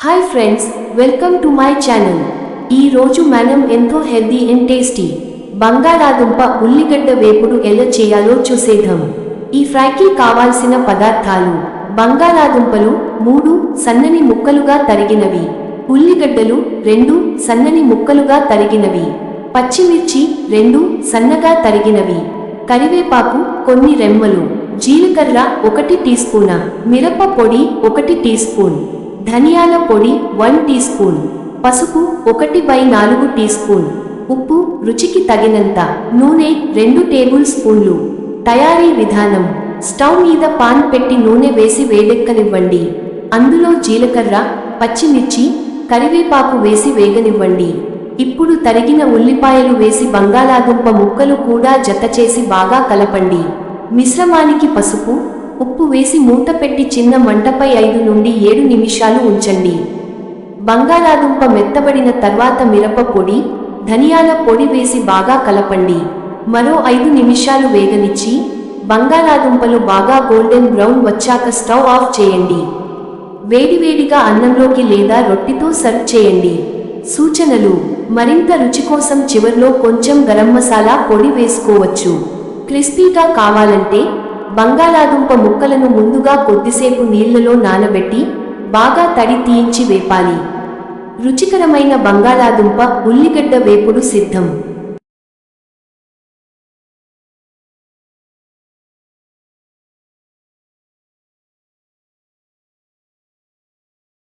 Hi friends, welcome to my channel. ఈ రోజు మనం ఎంతో హెల్దీ అండ్ టేస్టీ బంగాళాదుంప ఉల్లిగడ్డ వేపుడు ఎలా చేయాలో చూసేద్దాం. ఈ ఫ్రైకి కావాల్సిన పదార్థాలు: బంగాళాదుంపలు 3 సన్నని ముక్కలుగా తరిగినవి, ఉల్లిగడ్డలు 2 సన్నని ముక్కలుగా తరిగినవి, పచ్చిమిర్చి 2 సన్నగా తరిగినవి, కరివేపాకు కొన్ని రెమ్మలు, జీలకర్ర 1 టీ స్పూన్, మిరప పొడి 1 టీ స్పూన్, ధనియాల పొడి 1 టీ స్పూన్, పసుపు 1/4 టీ స్పూన్, ఉప్పు రుచికి తగినంత, నూనె 2 టేబుల్ స్పూన్లు. తయారీ విధానం: స్టవ్ మీద పాన్ పెట్టి నూనె వేసి వేడెక్కనివ్వండి. అందులో జీలకర్ర, పచ్చిమిర్చి, కరివేపాకు వేసి వేగనివ్వండి. ఇప్పుడు తరిగిన ఉల్లిపాయలు వేసి బంగాళాదుంప ముక్కలు కూడా జతచేసి బాగా కలపండి. మిశ్రమానికి పసుపు, ఉప్పు వేసి మూత పెట్టి చిన్న మంటపై 5 నుండి 7 నిమిషాలు ఉంచండి. బంగాళాదుంప మెత్తబడిన తర్వాత మిరప పొడి, ధనియాల పొడి వేసి బాగా కలపండి. మరో 5 నిమిషాలు వేగనిచ్చి బంగాళాదుంపలు బాగా గోల్డెన్ బ్రౌన్ వచ్చాక స్టవ్ ఆఫ్ చేయండి. వేడివేడిగా అన్నంలోకి లేదా రొట్టెతో సర్వ్ చేయండి. సూచనలు: మరింత రుచి కోసం చివర్లో కొంచెం గరం మసాలా పొడి వేసుకోవచ్చు. క్రిస్పీగా కావాలంటే బంగాళాదుంప ముక్కలను ముందుగా కొద్దిసేపు నీళ్లలో నానబెట్టి బాగా తడి తీయించి వేపాలి. రుచికరమైన బంగాళాదుంప ఉల్లిగడ్డ వేపుడు సిద్ధం.